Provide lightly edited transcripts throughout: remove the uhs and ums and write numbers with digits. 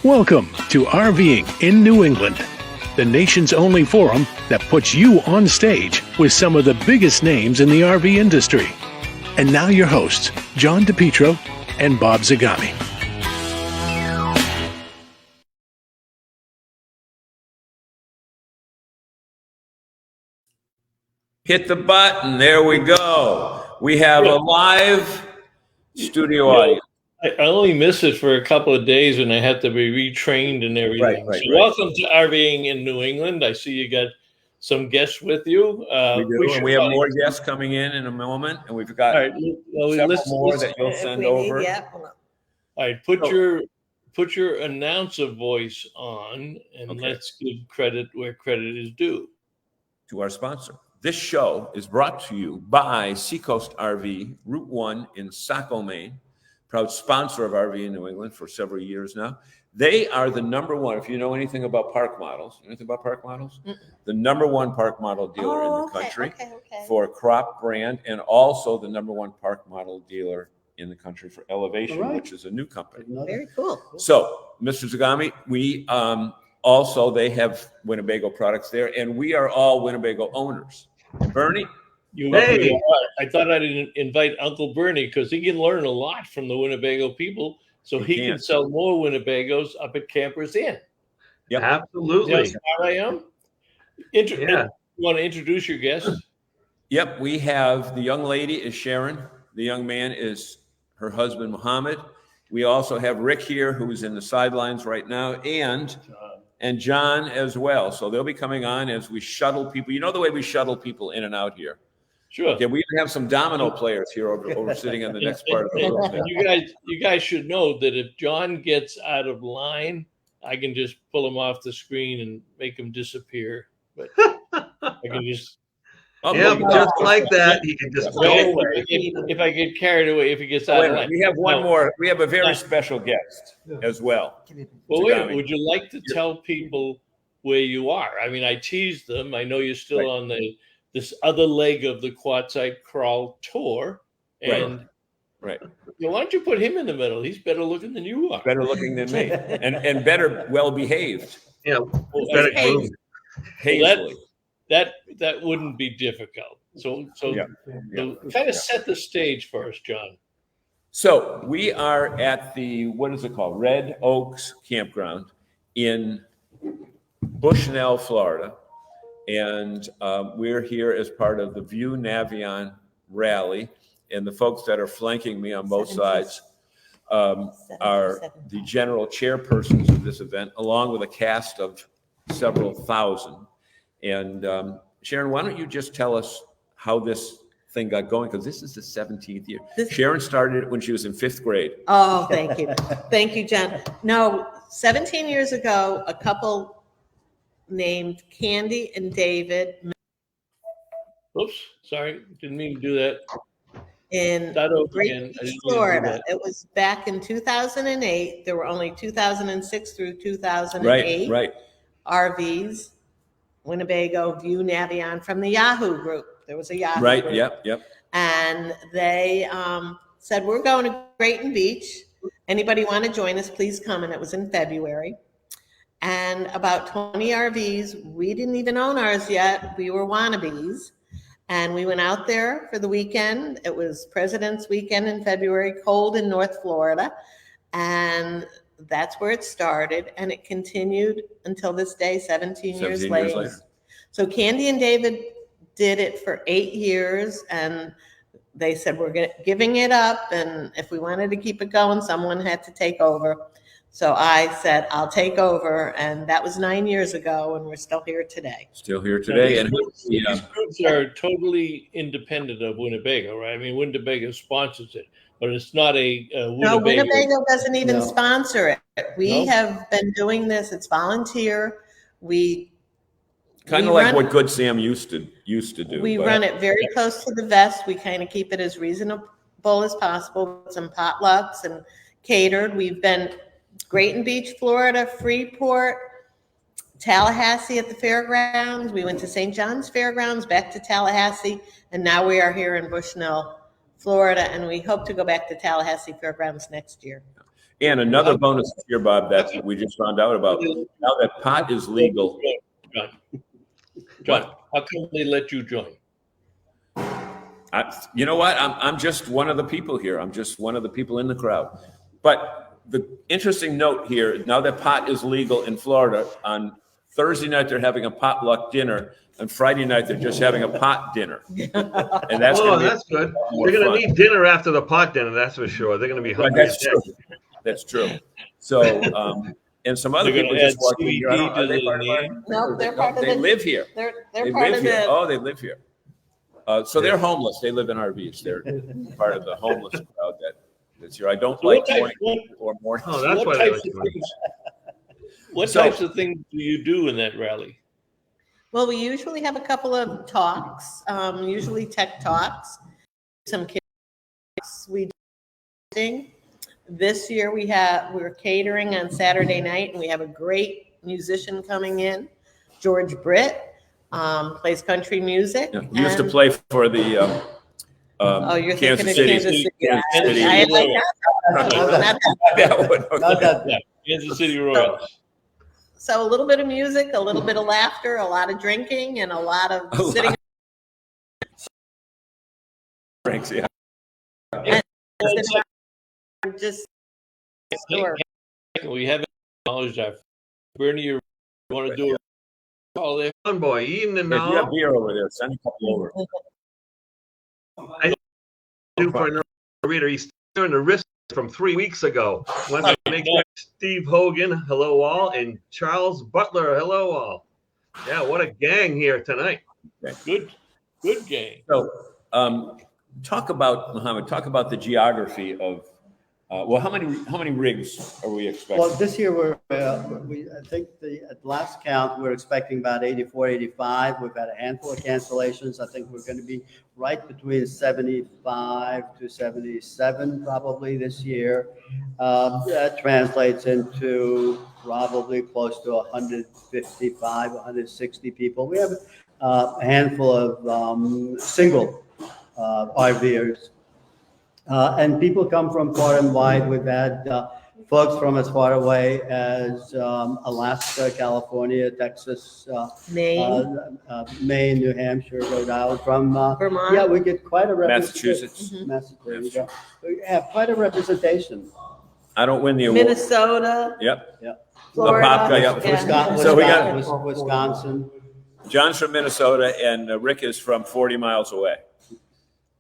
Welcome to RVing in New England, the nation's only forum that puts you on stage with some of the biggest names in the RV industry. And now your hosts, John DiPietro and Bob Zagami. Hit the button. There we go. We have a live studio audience. I only missed it for a couple of days and I had to be retrained and everything. Right. Welcome to RVing in New England. I see you got some guests with you. We have more guests coming in a moment, and we've got several more that you'll send over. All right, put your announcer voice on, and let's give credit where credit is due. To our sponsor. This show is brought to you by Seacoast RV, Route 1 in Saco, Maine. Proud sponsor of RV in New England for several years now. They are the number one, if you know anything about park models, the number one park model dealer in the country for Crop brand, and also the number one park model dealer in the country for Elevation, which is a new company. Very cool. So, Mr. Zagami, we also, they have Winnebago products there, and we are all Winnebago owners. Bernie? I thought I'd invite Uncle Bernie because he can learn a lot from the Winnebago people, so he can sell more Winnebagos up at Campers Inn. Yeah, absolutely. That's how I am. You want to introduce your guests? Yep, we have the young lady is Sharon. The young man is her husband, Muhammad. We also have Rick here, who's in the sidelines right now, and John as well. So they'll be coming on as we shuttle people. You know the way we shuttle people in and out here. Sure. Okay, we even have some domino players here over sitting on the next part of the room. You guys should know that if John gets out of line, I can just pull him off the screen and make him disappear. But I can just just like that, he can just go away. If I get carried away, if he gets out of line. We have one more. We have a very special guest as well. Well, wait, would you like to tell people where you are? I mean, I teased them. I know you're still on this other leg of the Quartzite Crawl Tour. And why don't you put him in the middle? He's better looking than you are. Better looking than me. and better well behaved. Yeah. Better groomed. Hazily. That wouldn't be difficult. So kind of set the stage for us, John. So we are at the, what is it called? Red Oaks Campground in Bushnell, Florida. And we're here as part of the View Navion rally. And the folks that are flanking me on both sides are the general chairpersons of this event, along with a cast of several thousand. And Sharon, why don't you just tell us how this thing got going? Because this is the 17th year. Sharon started it when she was in 5th grade. Oh, thank you. Thank you, John. No, 17 years ago, a couple named Candy and David. Oops, sorry. Didn't mean to do that. In Great Beach, Florida. It was back in 2008. There were only 2006 through 2008 RVs. Winnebago, View, Navion from the Yahoo group. There was a Yahoo group. Yep. And they said, we're going to Great Beach. Anybody want to join us, please come. And it was in February. And about 20 RVs, we didn't even own ours yet. We were wannabes. And we went out there for the weekend. It was President's Weekend in February, cold in North Florida. And that's where it started, and it continued until this day, 17 years later. So Candy and David did it for 8 years, and they said, we're giving it up, and if we wanted to keep it going, someone had to take over. So I said, I'll take over, and that was 9 years ago, and we're still here today. And these groups are totally independent of Winnebago, right? I mean, Winnebago sponsors it. But it's not a Winnebago. No, Winnebago doesn't even sponsor it. We have been doing this. It's volunteer. We kind of like what Good Sam used to do. We run it very close to the vest. We kind of keep it as reasonable as possible. Some potlucks and catered. We've been Great Beach, Florida, Freeport, Tallahassee at the fairgrounds. We went to St. John's Fairgrounds, back to Tallahassee, and now we are here in Bushnell, Florida, and we hope to go back to Tallahassee Fairgrounds next year. And another bonus here, Bob, that we just found out about, now that pot is legal. John, how come they let you join? You know what? I'm just one of the people here. I'm just one of the people in the crowd. But the interesting note here, now that pot is legal in Florida, on Thursday night they're having a potluck dinner, and Friday night they're just having a pot dinner. And that's that's good. They're going to need dinner after the pot dinner, that's for sure. They're going to be hungry. That's true. That's true. So, and some other people just walking here. Are they part of our? No, they're part of They the. live here. They're They part live of here. the. Oh, they live here. So they're homeless. They live in RVs. They're part of the homeless crowd that's here. I don't like morning or morning. Oh, that's What why they types like of you. things? What So- types of things do you do in that rally? Well, we usually have a couple of talks, usually tech talks, some kids. We do. This year we're catering on Saturday night, and we have a great musician coming in, George Britt, plays country music. Yeah, he used to play for the you're thinking Kansas of City. Kansas City. Kansas City. I like that. That one, okay. Not that. Yeah, Kansas City Royals. So a little bit of music, a little bit of laughter, a lot of drinking, and a lot of sitting. Franks, yeah. Just We haven't acknowledged that. Bernie, you want to do a call there? Fun boy, eating and If you have all. beer over there, send a couple over. Do for another reader. He's doing the wrist from 3 weeks ago. Want to make sure Steve Hogan, hello all, and Charles Butler, hello all. Yeah, what a gang here tonight. Good game. So, talk about Muhammad. Talk about the geography of. How many rigs are we expecting? Well, this year I think at last count, we're expecting about 84, 85. We've had a handful of cancellations. I think we're going to be right between 75 to 77 probably this year. That translates into probably close to 155, 160 people. We have a handful of single RVers. And people come from far and wide. We've had folks from as far away as Alaska, California, Texas, Maine, Maine, New Hampshire, Rhode Island, from Vermont. Yeah, we get quite a representation. Massachusetts. Massachusetts. We have quite a representation. I don't win the award. Minnesota, Yep. Florida. Popka, yeah. Wisconsin, So we got- Wisconsin. John's from Minnesota, and Rick is from 40 miles away.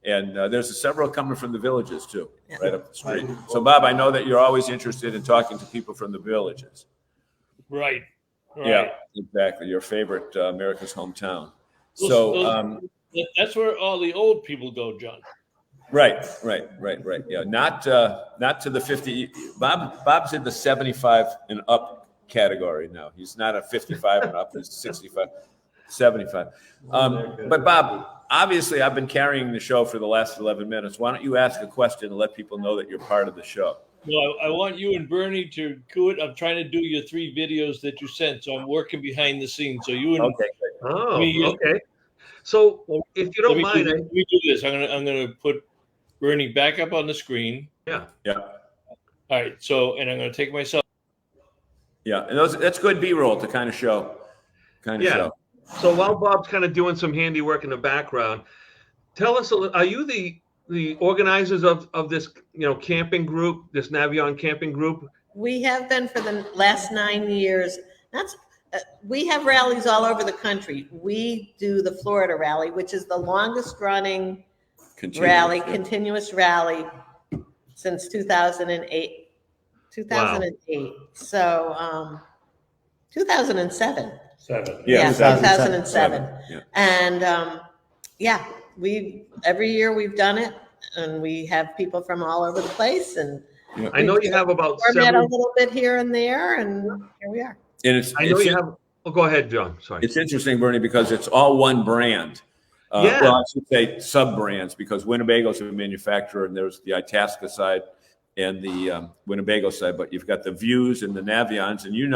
And there's several coming from the villages too, right up the street. So, Bob, I know that you're always interested in talking to people from the villages. Right. Yeah, exactly. Your favorite America's hometown. So, That's where all the old people go, John. right. Yeah, not to the 50. Bob's in the 75 and up category now. He's not a 55 and up. He's 65, 75. But Bob, obviously, I've been carrying the show for the last 11 minutes. Why don't you ask a question and let people know that you're part of the show? Well, I want you and Bernie to do it. I'm trying to do your 3 videos that you sent, so I'm working behind the scenes. So you and Okay. Oh, Me, okay. So if you don't mind, let me do this. I'm gonna put Bernie back up on the screen. yeah. All right. So, and I'm gonna take myself. Yeah, and that's good B-roll to kind of show. Yeah. So while Bob's kind of doing some handiwork in the background, tell us, are you the organizers of this, camping group, this Navion camping group? We have been for the last 9 years. We have rallies all over the country. We do the Florida rally, which is the longest running continuous rally since 2008. 2008. So 2007. Yeah, 2007. Yeah. And every year we've done it, and we have people from all over the place, and I know you have about format a little bit here and there, and here we are. And go ahead, John. Sorry. It's interesting, Bernie, because it's all one brand. Yeah. Well, I should say sub-brands, because Winnebago's a manufacturer, and there's the Itasca side and the Winnebago side, but you've got the Views and the Navions, and you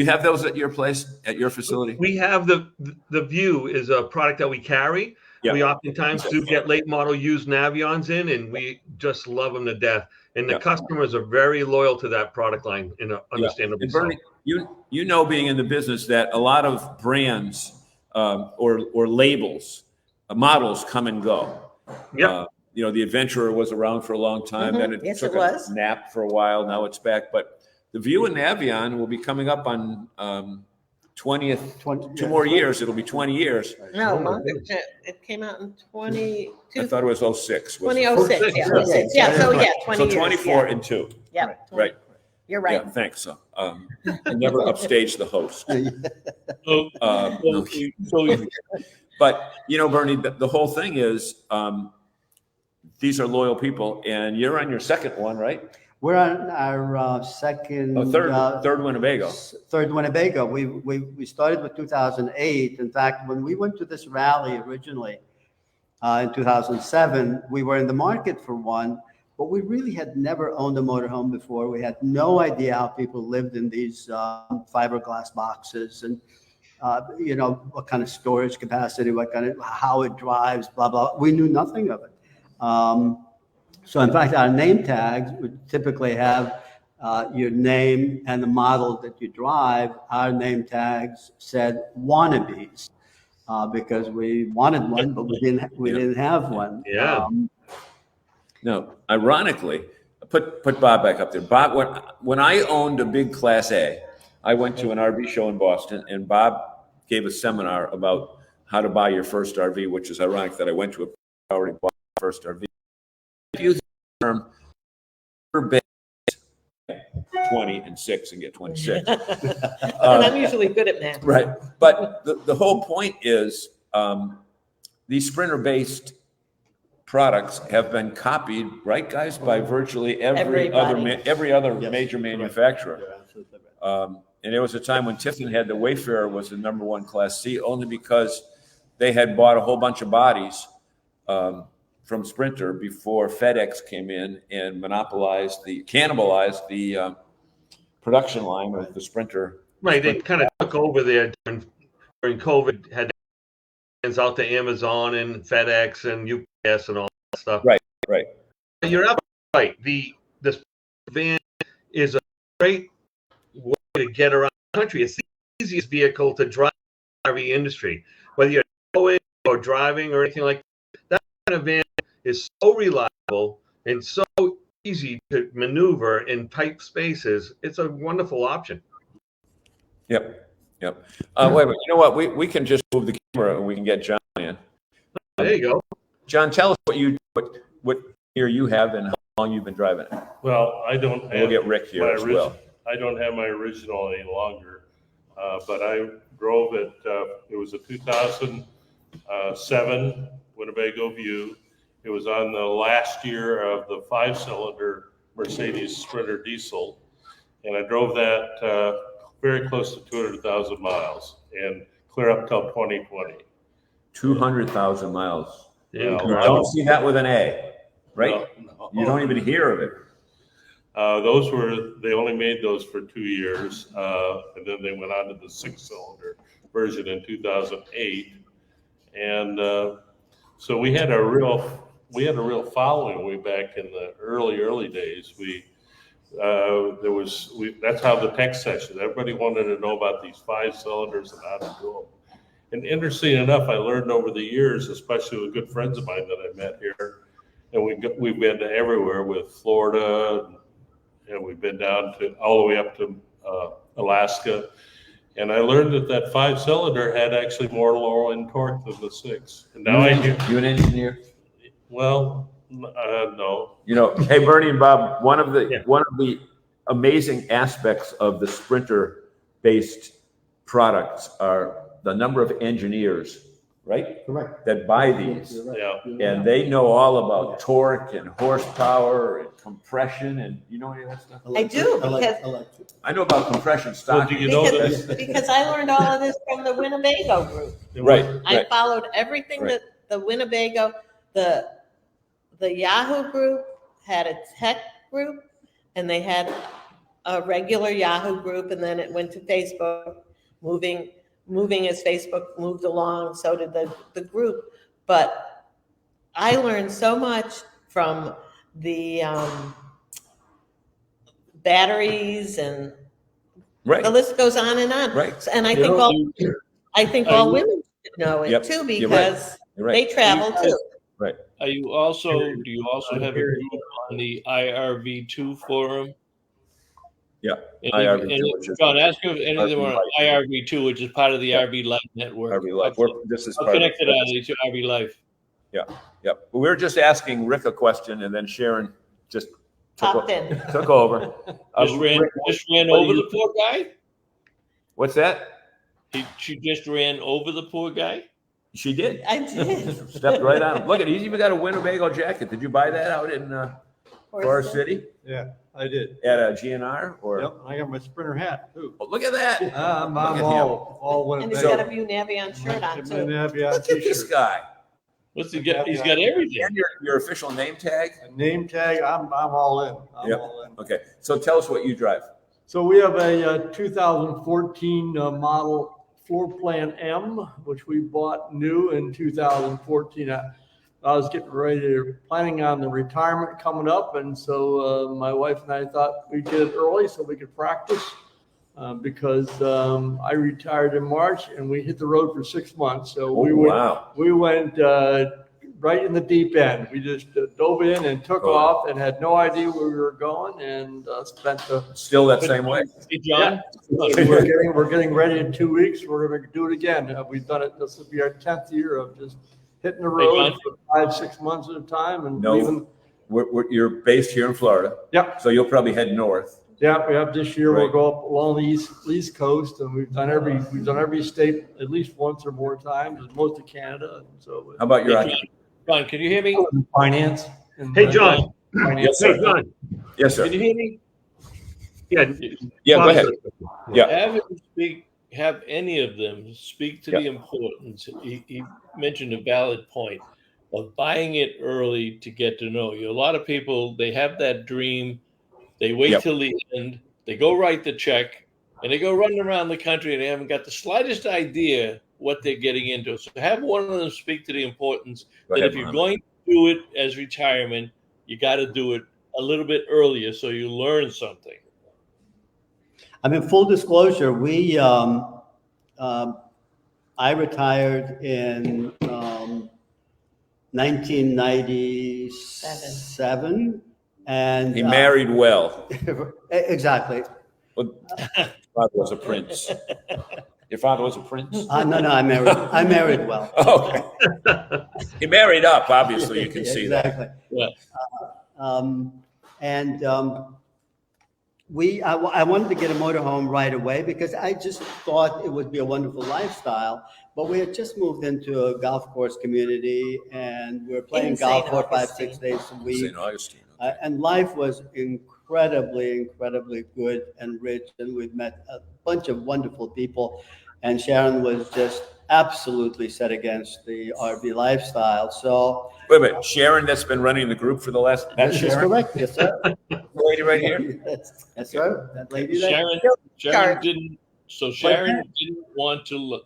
have those at your place, at your facility? We have the View is a product that we carry. Yeah. We oftentimes do get late model used Navions in, and we just love them to death. And the Yeah. customers are very loyal to that product line, and understandably And so. Bernie, you know, being in the business, that a lot of brands or labels, models come and go. Yep. You know, the Adventurer was around for a long time. Then it Yes, took it was. a nap for a while. Now it's back. But the View and Navion will be coming up on 20th. 20 Two yeah, more 20 years. It'll be 20 years. No, Oh, my longer. goodness. It came out in 20, I thought it was 06. Was it? 2006. Yeah, 06, 06. Yeah, so yeah, 20 So years. 24 yeah. and 2. Yeah, Right. You're right. Yeah, thanks. I never upstage the host. So, No. so But, you know, Bernie, the whole thing is these are loyal people, and you're on your second one, right? We're on our second. Oh, third Winnebago. Third Winnebago. We started with 2008. In fact, when we went to this rally originally in 2007, we were in the market for one, but we really had never owned a motorhome before. We had no idea how people lived in these fiberglass boxes, and you know, what kind of storage capacity, how it drives, blah blah. We knew nothing of it. So in fact, our name tags would typically have your name and the model that you drive. Our name tags said wannabes because we wanted one, but we didn't have one. Yeah. No, ironically, put Bob back up there. Bob, when I owned a big Class A, I went to an RV show in Boston, and Bob gave a seminar about how to buy your first RV, which is ironic that I went to I already bought my first RV. If you use the term 20 and 6 and get 26. And I'm usually good at math. Right. But the whole point is these Sprinter-based products have been copied, right, guys, by virtually every other Yes, major correct. manufacturer. You're absolutely right. And there was a time when Tiffin had the Wayfarer was the #1 Class C, only because they had bought a whole bunch of bodies from Sprinter before FedEx came in and cannibalized the production line of the Sprinter. Right. They kind of took over there during COVID, had hands out to Amazon and FedEx and UPS and all that stuff. Right. You're absolutely right. This van is a great way to get around the country. It's the easiest vehicle to drive in the RV industry. Whether you're towing or driving or anything like that, kind of van is so reliable and so easy to maneuver in tight spaces. It's a wonderful option. Yep. Wait a minute. You know what? We can just move the camera and we can get John in. There you go. John, tell us what year you have and how long you've been driving it. well, I don't And we'll have get Rick here my as well. I don't have my original any longer, but I drove it. It was a 2007 Winnebago View. It was on the last year of the 5-cylinder Mercedes Sprinter diesel, and I drove that very close to 200,000 miles and clear up till 2020. 200,000 miles. Yeah, I don't see that with an A, right? No. You don't even hear of it. They only made those for 2 years, and then they went on to the 6-cylinder version in 2008. And so we had a real following way back in the early days. That's how the tech session. Everybody wanted to know about these 5 cylinders and how to do them. And interesting enough, I learned over the years, especially with good friends of mine that I met here, and we've been to everywhere with Florida, and we've been down to all the way up to Alaska. And I learned that 5-cylinder had actually more lower end torque than the 6. And now I hear, You an engineer? well, no. You know, hey, Bernie and Bob, one of the amazing aspects of the Sprinter-based products are the number of engineers, right? Correct. That buy these. You're right. Yeah. And they know all about torque and horsepower and compression and you know any of that stuff? I do, because I know about compression stock. do you know because, because I learned all of this from the Winnebago group. Right. I followed everything that the Winnebago, the Yahoo group had a tech group, and they had a regular Yahoo group, and then it went to Facebook, moving as Facebook moved along, so did the group. But I learned so much from the batteries, and Right. the list goes on and on. Right. And I You think know, all you- women should know it Yep, too, you're right. because You're right. they travel too. Right. do you also have a group on the IRV2 forum? Yeah. Any, IRV2, which is John, ask if any of them RV are Life. IRV2, which is part of the Yeah. RV Life network. RV Life. This is How part of connected are they to RV Life? Yeah. But we were just asking Rick a question, and then Sharon just Popped in. took over. Just ran over the poor guy? What's that? She just ran over the poor guy? She did. I did. Stepped right on him. Look at, he's even got a Winnebago jacket. Did you buy that out in Forest City Yeah, I did. at a GNR? Or Yep, I got my Sprinter hat too. oh, look at that! I'm Look at all And he's Winnebago. got a View Navion shirt on too. Navion Look at this t-shirt. guy. What's he got? He's got everything. And your official name tag. A name tag, I'm all in. I'm Yep. all in. Okay, so tell us what you drive. So we have a 2014 model floor plan M, which we bought new in 2014. I was planning on the retirement coming up, and so my wife and I thought we'd get it early so we could practice because I retired in March and we hit the road for 6 months. So we went right in the deep end. We just dove in and took off and had no idea where we were going, and spent the. Still that same way. Hey, John? We're getting ready in 2 weeks. We're going to do it again. We've done it. This will be our 10th year of just hitting the road for 5-6 months at a time, and you're based here in Florida. Yep. So you'll probably head north. Yeah, we have this year. Right. We'll go up along the east coast, and we've done every state at least once or more times, and most of Canada. And so How about your John, can you hear me? finance. Hey, John. Yes, Hey, sir. John. Yes, sir. Can you hear me? Yeah. Yeah, go ahead. Yeah. Have any of them speak to the importance. He mentioned a valid point of buying it early to get to know you. A lot of people, they have that dream. They wait till the end. They go write the check, and they go running around the country, and they haven't got the slightest idea what they're getting into. So have one of them speak to the importance that if you're going to do it as retirement, you got to do it a little bit earlier so you learn something. I mean, full disclosure, I retired in 1997, and He married well. exactly. Well, father was a prince. Your father was a prince? No, I married well. Okay. He married up, obviously, you can see that. Exactly. Yeah. I wanted to get a motorhome right away because I just thought it would be a wonderful lifestyle. But we had just moved into a golf course community, and we were playing golf 4, 5, 6 days a week. St. Augustine. And life was incredibly good and rich. And we've met a bunch of wonderful people. And Sharon was just absolutely set against the RV lifestyle. So Wait a minute, Sharon that's been running the group for the last, that's that's Sharon? correct. Yes, sir. The lady right here? That's right. That lady there. Sharon didn't want to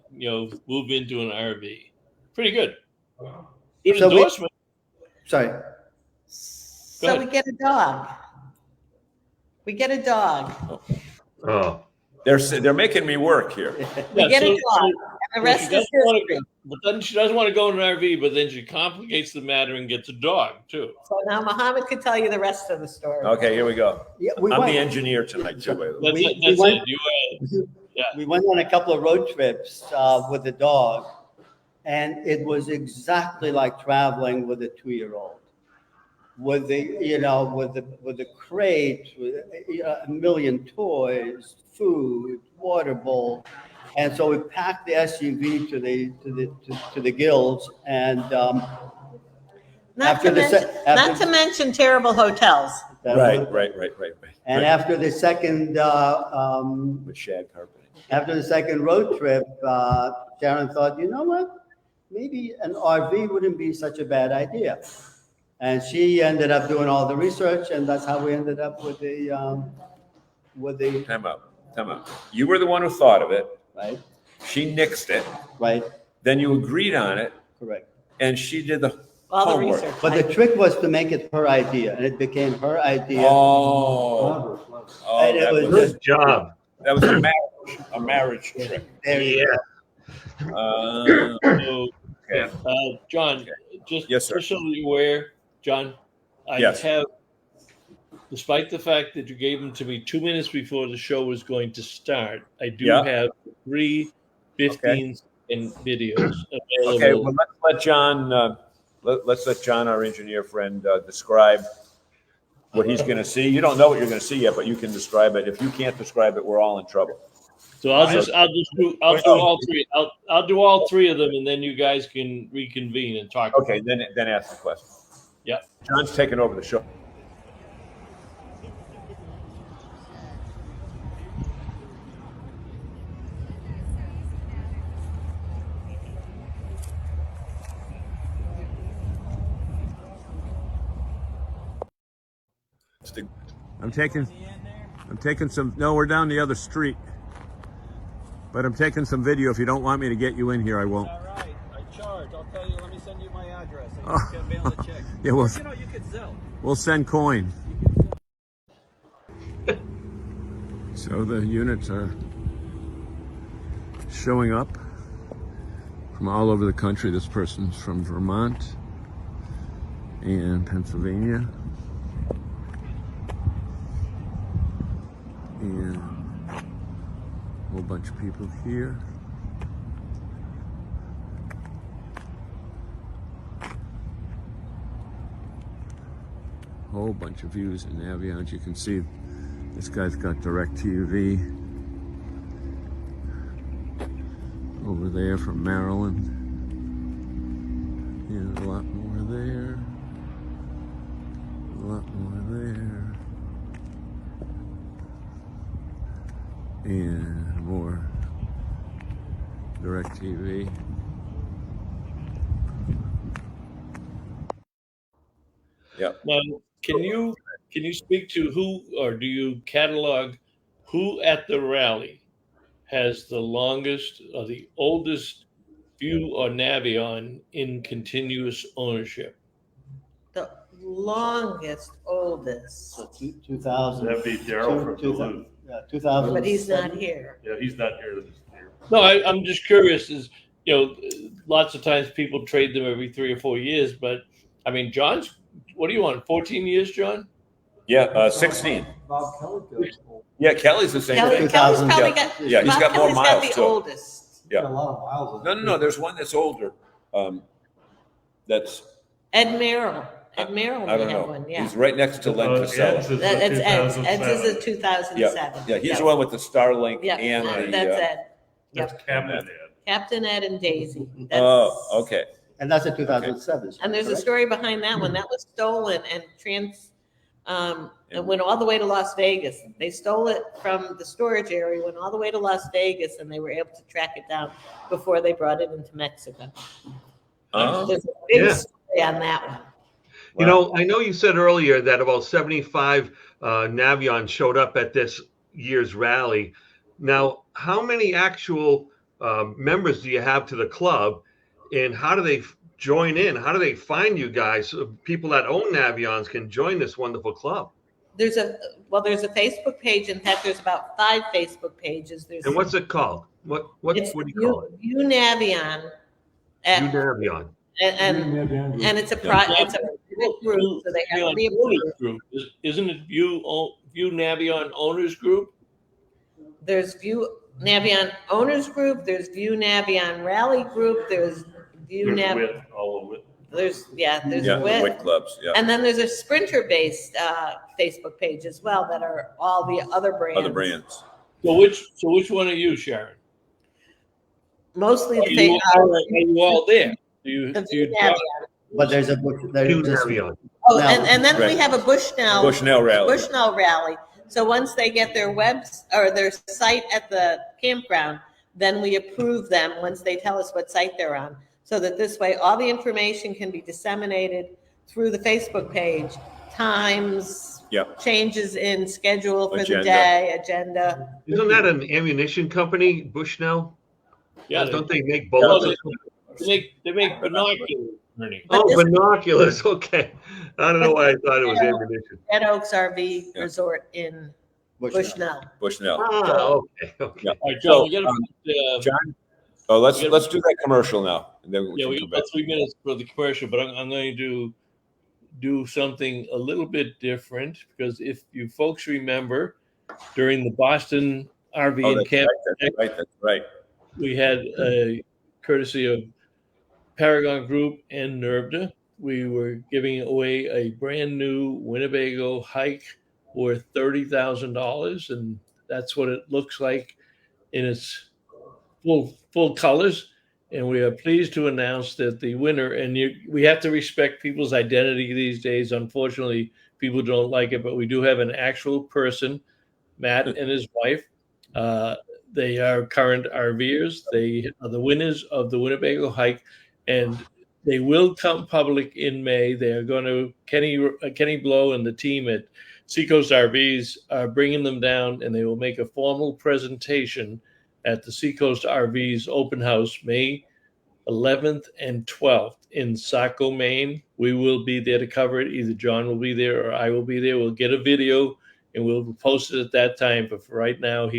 move into an RV. Pretty good. Good So endorsement. Sorry. So we get a dog. We get a dog. Oh. They're making me work here. We get a dog. And the rest is history. But then she doesn't want to go in an RV, but then she complicates the matter and gets a dog too. So now Muhammad could tell you the rest of the story. Okay, here we go. Yeah, I'm the engineer tonight, too, by the way. That's went- it. We went on a couple of road trips with the dog, and it was exactly like traveling with a 2-year-old. With the crate, with a million toys, food, water bowl, and so we packed the SUV to the gills, and Not to mention terrible hotels. Right. And after the second With shag carpeting. after the second road trip, Sharon thought, you know what? Maybe an RV wouldn't be such a bad idea. And she ended up doing all the research, and that's how we ended up with the Time out. You were the one who thought of it. right, She nixed it. right, Then you agreed on it, correct. and she did the All the Homework. research. But the trick was to make it her idea, and it became her idea. Oh, And it that was was just, Good job. a marriage trick. there you Yeah. Uh, So, okay. John, just Yes, sir. just so you're aware, John, I Yes. have, despite the fact that you gave them to me 2 minutes before the show was going to start, I do Yeah. have 3 15-second videos available. Okay, well, let's let John. Let's let John, our engineer friend, describe what he's going to see. You don't know what you're going to see yet, but you can describe it. If you can't describe it, we're all in trouble. So I'll do all 3. I'll do all 3 of them, and then you guys can reconvene and talk. Okay, then ask the question. Yeah. John's taking over the show. I'm taking some. No, we're down the other street. But I'm taking some video. If you don't want me to get you in here, I won't. All right, I charge. I'll tell you. Let me send you my address. So Oh. you can mail a check. Yeah, well, You know, you could Zelle. we'll send coin. So the units are showing up from all over the country. This person's from Vermont and Pennsylvania. And a whole bunch of people here. Whole bunch of views in Navion. You can see this guy's got DirecTV over there from Maryland. And a lot more there. A lot more there. And more DirecTV. Yep. Now, can you speak to who, or do you catalog who at the rally has the longest or the oldest View or Navion in continuous ownership? The longest, oldest, 2000. That'd be Daryl from Duluth. Yeah, 2000. but he's not here. Yeah, he's not here this year. No, I'm just curious. Lots of times people trade them every 3 or 4 years, but I mean, John's, what do you want? 14 years, John? Yeah, 16. Bob Kelly goes. Yeah, Kelly's the same Kelly's thing. probably Yeah. got. Yeah, he's Bob got more Kelly's miles, the too. oldest. Yeah. Got a lot of miles. No. There's one that's older. That's Ed Merrill. Ed Merrill I may don't have know. one. Yeah. He's right next to Len Casella. Ed's is That, it's Ed's. 2007. Ed's is a 2007. Yeah, he's the one with the Starlink Yeah, and that's the. Ed. That's Yep. Captain Ed. Captain Ed and Daisy. That's- Oh, okay. And that's a 2007. And there's a correct? story behind that one. That was stolen and it went all the way to Las Vegas. They stole it from the storage area, went all the way to Las Vegas, and they were able to track it down before they brought it into Mexico. Oh, There's a big Yeah. story on that one. You know, I know you said earlier that about 75 Navion showed up at this year's rally. Now, how many actual members do you have to the club, and how do they join in? How do they find you guys? So people that own Navions can join this wonderful club. There's a Facebook page. In fact, there's about 5 Facebook pages. There's And what's it called? What it's do you call it? View Navion. You Navion. And it's a it's a group, so they have to be approved. Group. Isn't it View Navion Owners Group? There's View Navion Owners Group, there's View Navion Rally Group, there's View There's Nav, WIT, all of it. there's yeah, WIT. WIT clubs. Yeah, And then there's a Sprinter-based Facebook page as well that are all the other brands. other brands. So which one are you, Sharon? Mostly Are you all there? Do you View talk? Navion. But there's a book. You There's Navion. Oh, Now- and then we Right. have a Bushnell. Bushnell rally. Bushnell Rally. So once they get their or their site at the campground, then we approve them once they tell us what site they're on. So that this way, all the information can be disseminated through the Facebook page, times, Yep. changes in schedule for the Agenda. day, agenda. Isn't that an ammunition company, Bushnell? Yeah, Don't they make Well, bullets? they make binoculars. Bernie. Oh, this- binoculars. Okay. I don't know why I thought it was ammunition. Red Oaks RV Yeah. Resort in Bushnell. Bushnell. Bushnell. Ah, okay. Okay. Yeah. All right, John, So, we got John, oh, let's do that commercial now, and then we yeah, can we come got back. 3 minutes for the commercial, but I'm going to do something a little bit different because if you folks remember, during the Boston RV Oh, and that's Camp, right. That's right. we had a courtesy of Paragon Group and NERVDA. We were giving away a brand new Winnebago hike worth $30,000, and that's what it looks like in its full colors. And we are pleased to announce that the winner, and we have to respect people's identity these days. Unfortunately, people don't like it, but we do have an actual person, Matt and his wife. They are current RVers. They are the winners of the Winnebago hike, and they will come public in May. They are going to, Kenny Blow and the team at Seacoast RVs are bringing them down, and they will make a formal presentation at the Seacoast RVs open house May 11th and 12th in Saco, Maine. We will be there to cover it. Either John will be there or I will be there. We'll get a video and we'll post it at that time. But for right now,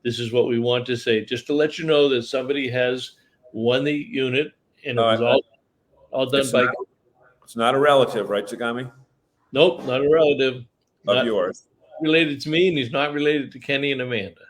this is what we want to say. Just to let you know that somebody has won the unit, and it was all done by. It's not a relative, right, Zagami? Nope, not a relative. Of Not yours. related to me, and he's not related to Kenny and Amanda.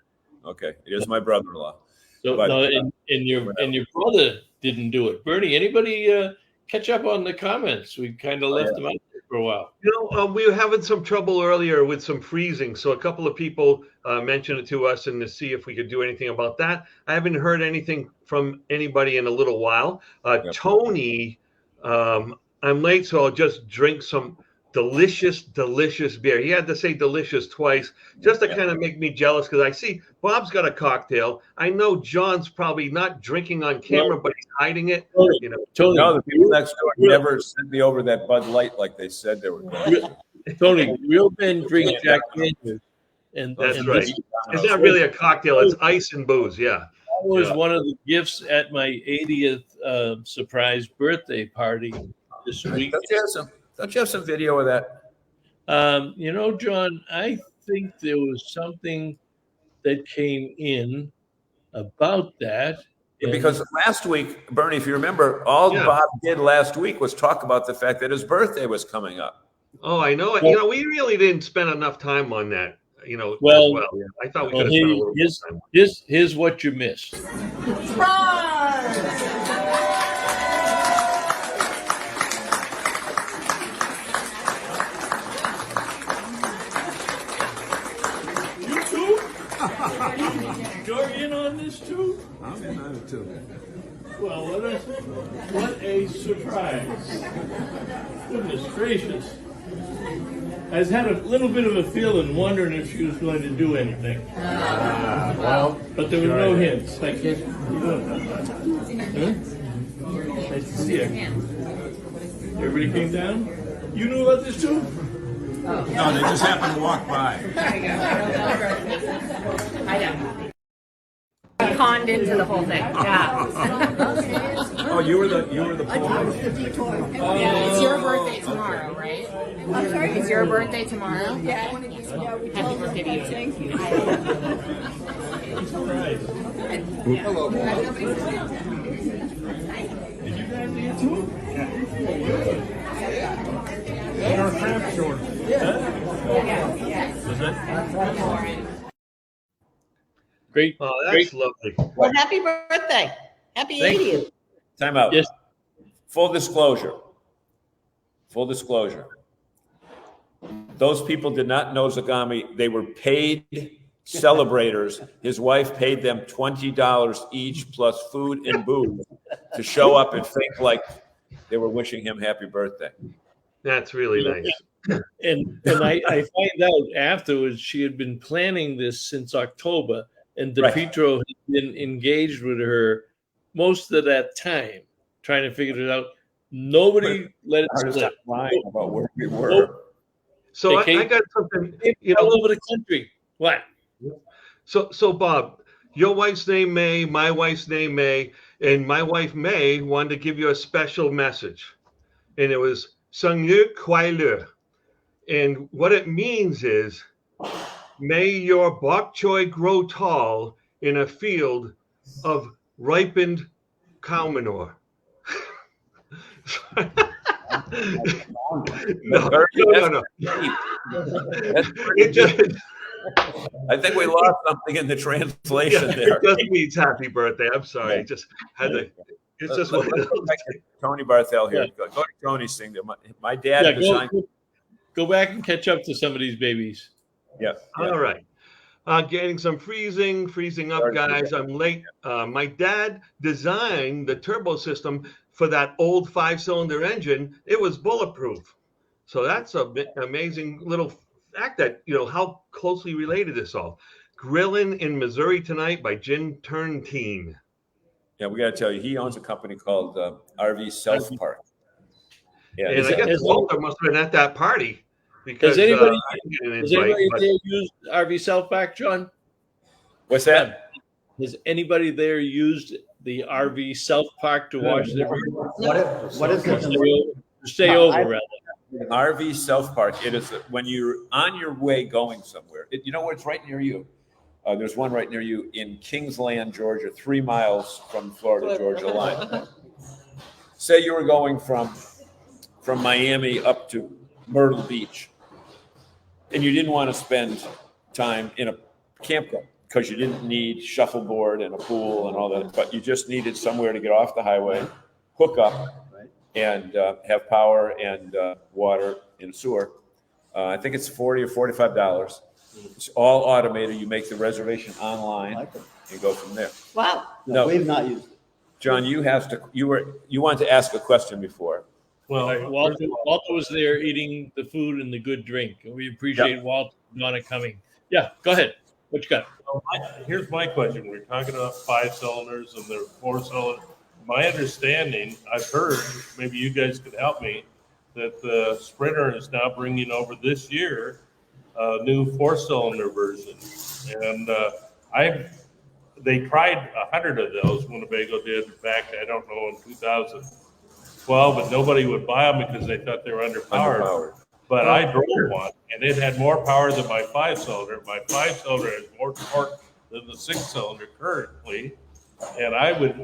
Okay, it is my brother-in-law. So But- no, and your brother didn't do it. Bernie, anybody catch up on the comments? We kind of left them out there for a while. You know, we were having some trouble earlier with some freezing, so a couple of people mentioned it to us and to see if we could do anything about that. I haven't heard anything from anybody in a little while. Tony, I'm late, so I'll just drink some delicious beer. He had to say delicious twice just to kind of make me jealous because I see Bob's got a cocktail. I know John's probably not drinking on camera, but he's hiding it. You know, Tony, No, the people next door never sent me over that Bud Light like they said they were going to. Tony, real men drink Jack Daniels, and that's and right. this It's not really a cocktail; it's ice and booze. Yeah. was one of the gifts at my 80th surprise birthday party this week. Don't you have some video of that? You know, John, I think there was something that came in about that. and- Because last week, Bernie, if you remember, all Yeah. Bob did last week was talk about the fact that his birthday was coming up. Oh, I know it. You know, we really didn't spend enough time on that. You know, Well, as well. I thought we well, could have spent a little more time. here's what you missed. You too? You're in on this too? I'm in on it too. Well, what a surprise. Goodness gracious. I had a little bit of a feeling, wondering if she was going to do anything. But there were no hints. Like, huh? Nice to see you. Everybody came down? You knew about this too? No, they just happened to walk by. I know. I conned into the whole thing. Yeah. Oh, you were the poem? It's your birthday tomorrow, right? I'm sorry. It's your birthday tomorrow. Yeah. Happy birthday to you. Thank you. Hello. Did you guys get to it? You're a cramp short. Great. Oh, great. that's lovely. Well, happy birthday. Happy Thank 80th. Time out. Yes. Full disclosure. Full disclosure. Those people did not know Zagami. They were paid celebrators. His wife paid them $20 each plus food and booze to show up and think like they were wishing him happy birthday. That's really nice. And I find out afterwards she had been planning this since October, and DiPietro had been engaged with her most of that time, trying to figure it out. Nobody let it slip. Lying about where we were. So They I came- got something. All over the country. What? So Bob, your wife's name May, my wife's name May, and my wife May wanted to give you a special message. and it was Seigneur Quaileux. And what it means is, may your bok choy grow tall in a field of ripened cow manure. No. It just, I think we lost something in the translation there. It just means happy birthday. I'm sorry. It just had to. It's just one of those. Tony Barthel here. Go to Tony's thing. My dad designed. Go back and catch up to some of these babies. Yeah. All right. Getting some freezing up, guys. I'm late. My dad designed the turbo system for that old 5-cylinder engine. It was bulletproof. So that's an amazing little fact that, how closely related this all. Grilling in Missouri tonight by Jim Turntine. Yeah, we got to tell you, he owns a company called RV Self Park. Yeah, and I guess Walter must have been at that party. Because, has anybody there used RV Self Park, John? What's that? Has anybody there used the RV Self Park to wash their What is it? Stay over, rather. RV Self Park. It is when you're on your way going somewhere. You know what? It's right near you. There's one right near you in Kingsland, Georgia, 3 miles from Florida-Georgia line. Say you were going from Miami up to Myrtle Beach, and you didn't want to spend time in a campground because you didn't need shuffleboard and a pool and all that, but you just needed somewhere to get off the highway, hook up, and have power and water in a sewer. I think it's $40 or $45. It's all automated. You make the reservation online and go from there. Wow. No, we've not used it. John, you wanted to ask a question before. Well, Walter was there eating the food and the good drink, and we appreciate Walter and Donna coming. Yeah, go ahead. What you got? Well, here's my question. We're talking about 5 cylinders and they're 4 cylinders. My understanding, I've heard, maybe you guys could help me, that the Sprinter is now bringing over this year a new 4-cylinder version. And they tried 100 of those, Winnebago did back, I don't know, in 2012, but nobody would buy them because they thought they were underpowered. But I drove one, and it had more power than my 5-cylinder. My 5-cylinder has more torque than the 6-cylinder currently. And I'm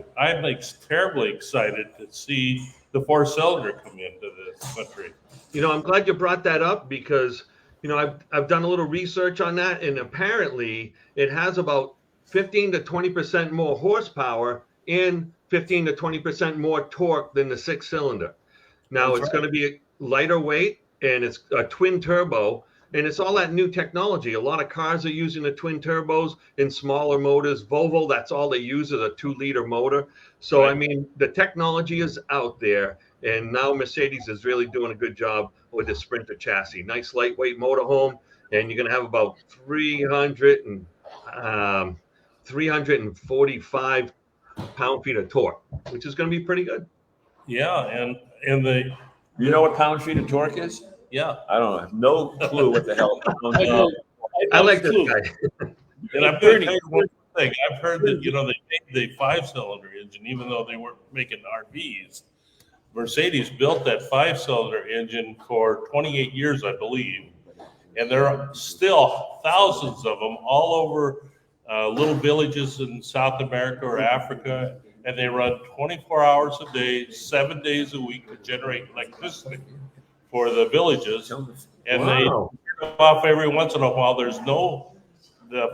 terribly excited to see the 4-cylinder come into this country. I'm glad you brought that up because, I've done a little research on that, and apparently it has about 15 to 20% more horsepower and 15 to 20% more torque than the 6-cylinder. Now it's going to be a lighter weight, and it's a twin turbo, and it's all that new technology. A lot of cars are using the twin turbos in smaller motors. Volvo, that's all they use is a 2-liter motor. So, I mean, the technology is out there, and now Mercedes is really doing a good job with the Sprinter chassis. Nice lightweight motorhome, and you're going to have about 345 pound-feet of torque, which is going to be pretty good. Yeah, and the... You know what pound-feet of torque is? Yeah. I don't know. I have no clue what the hell. I like this guy. And I'm going to tell you one thing. I've heard that, they made the 5-cylinder engine, even though they weren't making RVs. Mercedes built that 5-cylinder engine for 28 years, I believe. And there are still thousands of them all over little villages in South America or Africa. And they run 24 hours a day, 7 days a week to generate electricity for the villages. And they turn them off every once in a while. The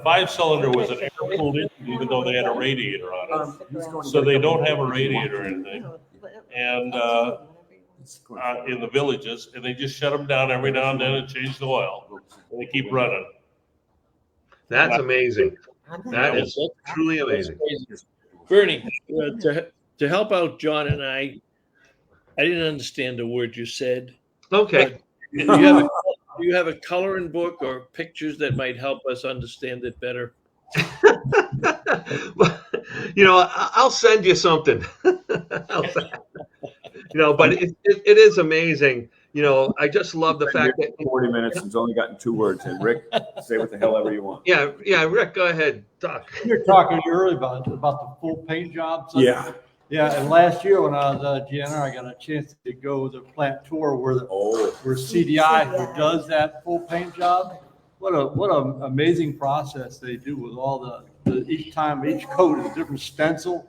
5-cylinder was an air-cooled engine, even though they had a radiator on it. So they don't have a radiator or anything. And in the villages, and they just shut them down every now and then and change the oil. And they keep running. That's amazing. That is truly amazing. Bernie, to help out John and I didn't understand a word you said. Okay. Do you have a coloring book or pictures that might help us understand it better? I'll send you something. But it is amazing. I just love the fact that 40 minutes and it's only gotten 2 words. And Rick, say what the hell ever you want. Yeah, Rick, go ahead, talk. You're talking earlier about the full paint jobs. Yeah. Yeah, and last year when I was at GNR, I got a chance to go to the plant tour where where CDI, who does that full paint job. What a amazing process they do with all the each coat is a different stencil.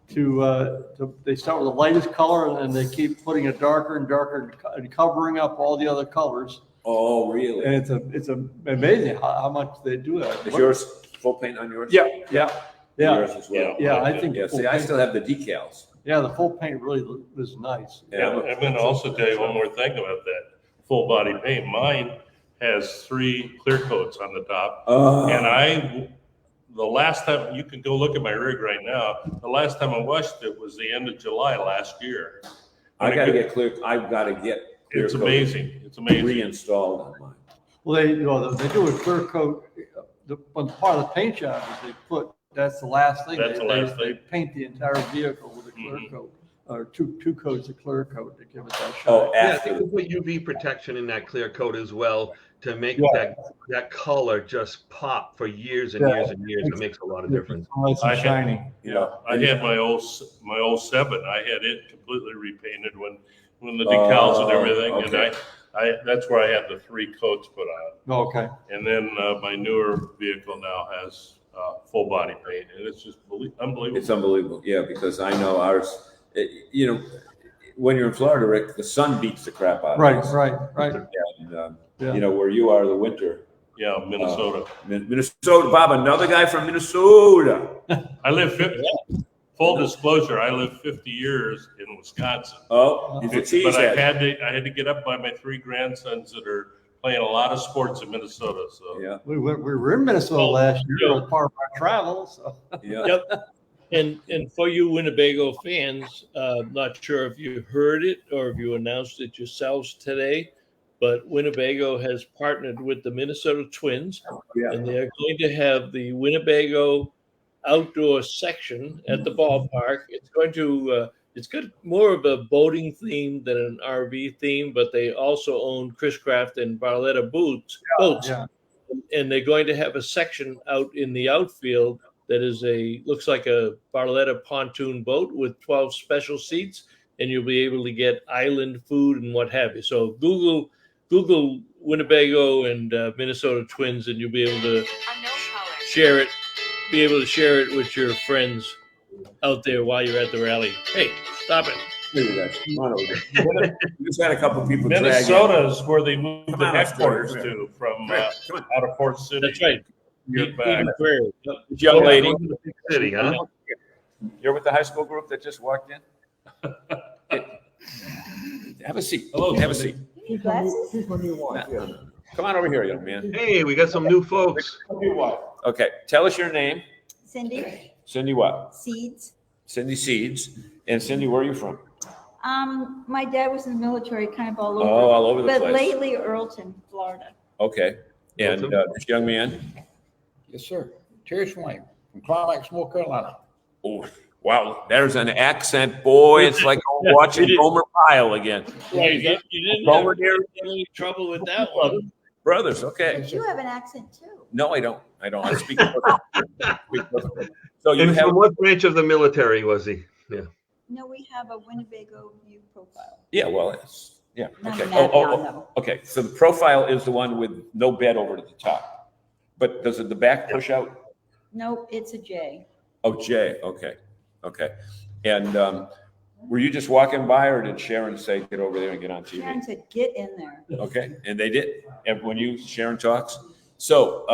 They start with the lightest color and they keep putting it darker and darker and covering up all the other colors. Oh, really? And it's amazing how much they do that. Is yours full paint on yours? Yeah. Yours as well. Yeah, I think. Yeah, see, I still have the decals. Yeah, the full paint really is nice. Yeah, I'm going to also tell you one more thing about that full body paint. Mine has 3 clear coats on the top, and the last time, you can go look at my rig right now, the last time I washed it was the end of July last year. I've got to get clear coat It's amazing. It's amazing. Reinstalled on mine. Well, they do a clear coat. One part of the paint job is that's the last thing. They paint the entire vehicle with a clear coat, or two coats of clear coat to give it that shine. Oh, I think we put UV protection in that clear coat as well to make that color just pop for years and years and years. It makes a lot of difference. Nice and shiny. I had my old 7. I had it completely repainted when the decals and everything, and that's where I had the 3 coats put on. Okay. And then my newer vehicle now has full body paint, and it's just unbelievable. It's unbelievable, yeah, because I know ours. When you're in Florida, Rick, the sun beats the crap out of us. Right. And, where you are, the winter. Yeah, Minnesota. Minnesota, Bob, another guy from Minnesota. I live 50. Full disclosure, I lived 50 years in Wisconsin. Oh, he's a cheesehead. But I had to get up by my 3 grandsons that are playing a lot of sports in Minnesota. So yeah, we were in Minnesota last year as part of our travel. So yeah. Yep. And for you Winnebago fans, not sure if you heard it or if you announced it yourselves today, but Winnebago has partnered with the Minnesota Twins, and they are going to have the Winnebago outdoor section at the ballpark. It's got more of a boating theme than an RV theme, but they also own Chris Craft and Barletta boats. Yeah. And they're going to have a section out in the outfield that looks like a Barletta pontoon boat with 12 special seats, and you'll be able to get island food and what have you. So Google Winnebago and Minnesota Twins, and you'll be able to share it. Be able to share it with your friends out there while you're at the rally. Hey, stop it. We just had a couple people. Minnesota is where they moved the headquarters to from out of Fort City. That's right. Young lady. City, huh? You're with the high school group that just walked in? Have a seat. Hello. Have a seat. Here's what you want. Come on over here, young man. Hey, we got some new folks. Okay, tell us your name. Cindy. Cindy what? Seeds. Cindy Seeds. And Cindy, where are you from? My dad was in the military, kind of all over. Oh, all over the place. But lately, Earlton, Florida. Okay. And this young man? Yes, sir. Terry Swain from Climax, North Carolina. Oh, wow. There's an accent, boy. It's like watching Homer Pyle again. Right. You didn't have any trouble with that one. Brothers, okay. But you have an accent too. No, I don't. I speak perfect. So you And have from what branch of the military was he? Yeah. No, we have a Winnebago view profile. Yeah, well, it's okay. Navion, though. Okay. So the profile is the one with no bed over to the top. But does the back push out? Nope, it's a J. Oh, J. Okay. And were you just walking by, or did Sharon say get over there and get on TV? Sharon said get in there. Okay, and they did. And when Sharon talks. So,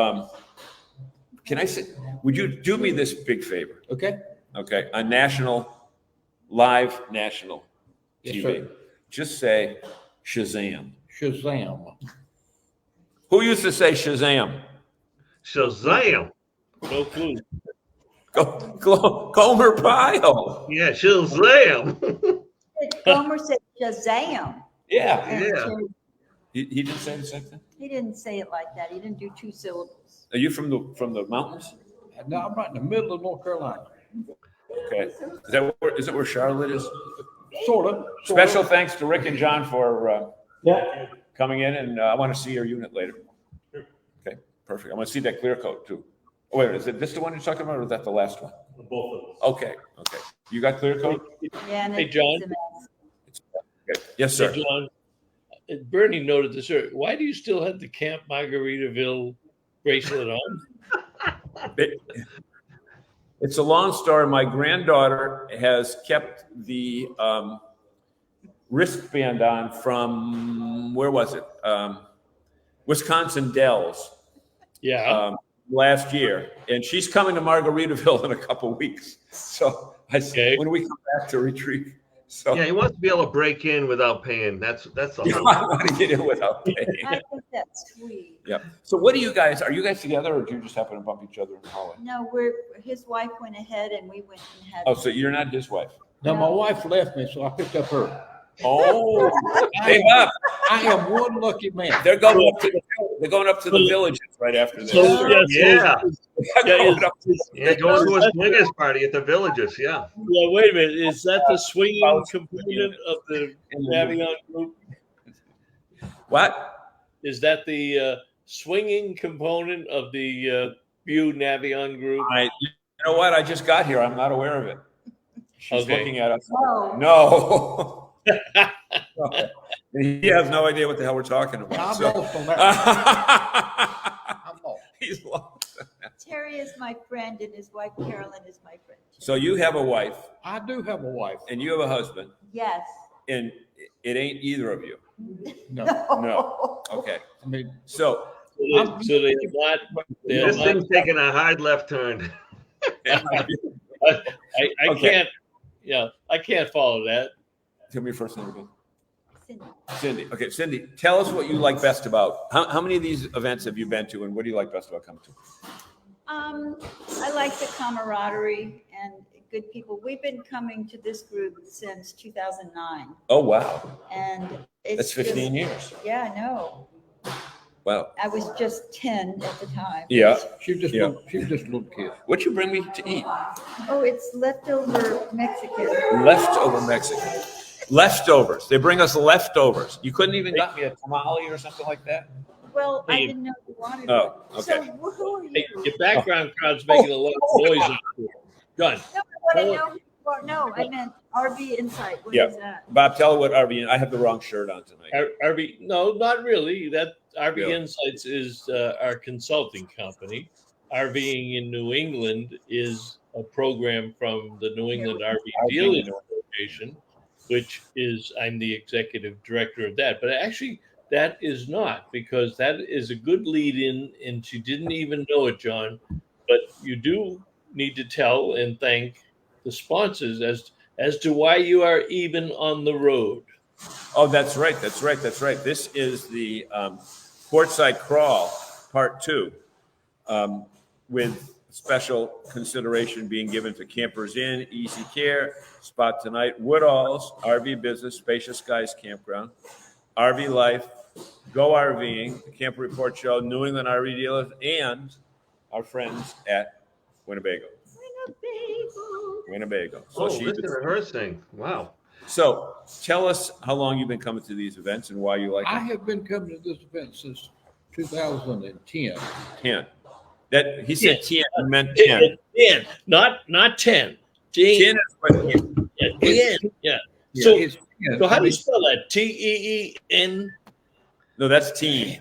can I say? Would you do me this big favor? Okay. Okay, on live national Yes, TV. sir. Just say Shazam. Shazam. Who used to say Shazam? Shazam. No clue. Gomer Pyle. Yeah, Shazam. Gomer said Shazam. Yeah. Yeah. He didn't say the same thing? He didn't say it like that. He didn't do 2 syllables. Are you from the mountains? No, I'm right in the middle of North Carolina. Okay. Is that where Charlotte is? Sort of. Special thanks to Rick and John for coming in, and I want to see your unit later. Okay, perfect. I want to see that clear coat too. Oh, wait, is it this the one you're talking about, or is that the last one? Both of them. Okay. You got clear coat? Yeah, and Hey, it's John. a mess. Yes, sir. Hey, John, Bernie noted this earlier. Why do you still have the Camp Margaritaville bracelet on? It's a long story. My granddaughter has kept the wristband on from, where was it? Wisconsin Dells. Yeah. Last year. And she's coming to Margaritaville in a couple weeks. So I said, when we come back to retrieve. So Yeah, he wants to be able to break in without paying. That's the whole. I want to get in without paying. I think that's sweet. Yeah. So what do you guys, are you guys together or do you just happen to bump each other in the hallway? No, his wife went ahead and we went and had. Oh, so you're not his wife? No, my wife left me, so I picked up her. Oh, hey, Bob. I am one lucky man. They're going up to the villages right after this. Going to a swingers party at the villages. Yeah. Well, wait a minute. Is that the swinging component of the Navion group? What? Is that the swinging component of the View Navion group? You know what? I just got here. I'm not aware of it. She's Okay. looking at us. Oh. No. He has no idea what the hell we're talking about. I'm so. lost on that. I'm lost. He's lost. Terry is my friend and his wife Carolyn is my friend. So you have a wife. I do have a wife. And you have a husband. Yes. And it ain't either of you. No. No. Okay. I mean, So they're not. This thing's taking a hard left turn. I Okay. can't. Yeah, I can't follow that. Tell me your first name again. Cindy. Cindy. Okay, Cindy, tell us what you like best about. How many of these events have you been to, and what do you like best about coming to? I like the camaraderie and good people. We've been coming to this group since 2009. Oh, wow. And it's That's 15 just- years. Yeah, I know. Wow. I was just 10 at the time. Yeah. she was just Yeah. a little kid. What'd you bring me to eat? Oh, it's leftover Mexican. Leftover Mexican. Leftovers. They bring us leftovers. You couldn't even got me a tamale or something like that? Well, I Hey. didn't know you wanted Oh, one. okay. So who are you? Hey, your background crowd's making a lot of noise. Done. No, I want to know. No, I meant RV Insight. What Yeah. is that? Bob, tell her what RV, I have the wrong shirt on tonight. RV, no, not really. That RV Yeah. Insights is our consulting company. RVing in New England is a program from the New England RV Dealers Association, which is, I'm the executive director of that. But actually, that is not, because that is a good lead in, and she didn't even know it, John. But you do need to tell and thank the sponsors as to why you are even on the road. Oh, that's right. This is the Quartzite Crawl Part 2, with special consideration being given to Campers Inn, Easy Care, Spot Tonight, Woodall's, RV Business, Spacious Skies Campground, RV Life, Go RVing, the Camper Report Show, New England RV Dealers, and our friends at Winnebago. So Listen to her sing. Wow. So tell us how long you've been coming to these events and why you like I them. have been coming to this event since 2010. 10. That he said 10, I meant 10. 10, not 10. 10 is what Yeah, 10. Yeah. Yeah, So, it's 10. so how do you spell that? TEEN? No, that's teen.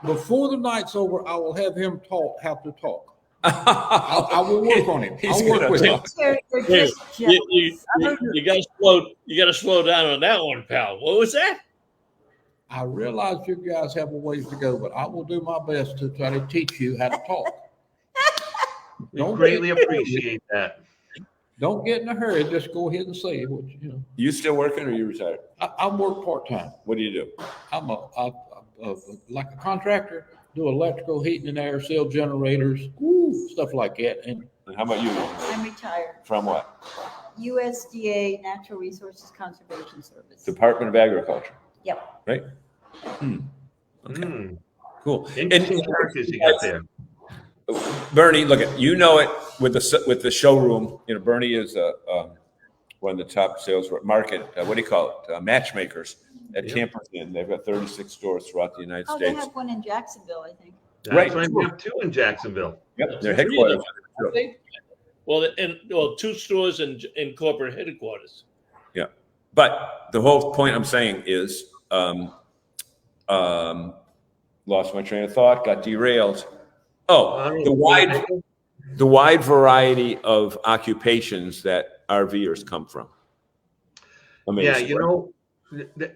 Before the night's over, I will have him have to talk. I will work on him. He's I'll work gonna with him. talk. They're just You got to slow down on that one, pal. What was that? I realize you guys have a ways to go, but I will do my best to try to teach you how to talk. We greatly appreciate that. Don't get in a hurry. Just go ahead and say what you know. You still working or you retired? I work part time. What do you do? I'm like a contractor. Do electrical, heating and air, sell generators, stuff like that. And how about you? I'm retired. From what? USDA Natural Resources Conservation Service. Department of Agriculture. Yep. Right? Okay. Cool. Interesting characters you got there. Bernie, look at you know it with the showroom. You know, Bernie is one of the top sales market. What do you call it? Matchmakers at Campers Inn. They've got 36 stores throughout the United Oh, they States. have one in Jacksonville, I think. That's right. We have 2 in Jacksonville. Yep, they're headquarters. Well, and well, 2 stores in corporate headquarters. Yeah. But the whole point I'm saying is, lost my train of thought, got derailed. Oh, the wide variety of occupations that RVers come from. Amazing. Yeah,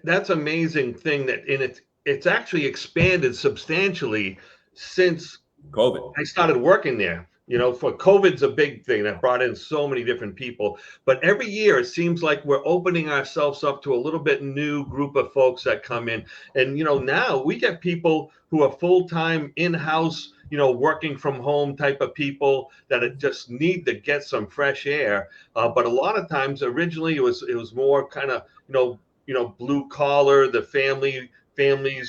that's amazing thing and it's actually expanded substantially since COVID. I started working there. For COVID's a big thing that brought in so many different people. But every year it seems like we're opening ourselves up to a little bit new group of folks that come in. And, now we get people who are full-time in-house, working from home type of people that just need to get some fresh air. But a lot of times originally it was more kind of, blue collar, the families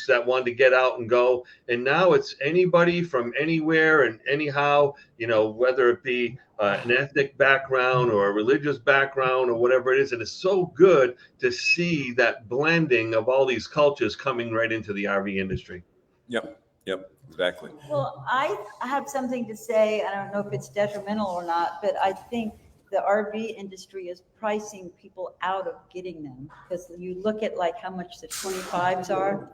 that wanted to get out and go. And now it's anybody from anywhere and anyhow, whether it be an ethnic background or a religious background or whatever it is. And it's so good to see that blending of all these cultures coming right into the RV industry. Yep, exactly. Well, I have something to say. I don't know if it's detrimental or not, but I think the RV industry is pricing people out of getting them, because you look at like how much the 25s are.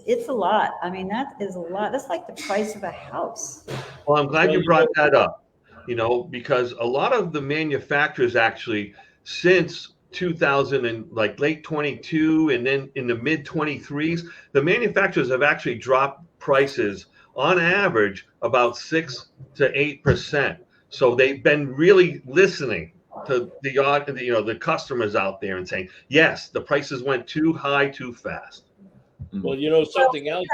It's a lot. I mean, that is a lot. That's like the price of a house. Well, I'm glad you brought that up, because a lot of the manufacturers actually, since 2000 and like late 22 and then in the mid 23s, the manufacturers have actually dropped prices on average about 6 to 8%. So they've been really listening to the customers out there and saying, yes, the prices went too high, too fast. Well, something else.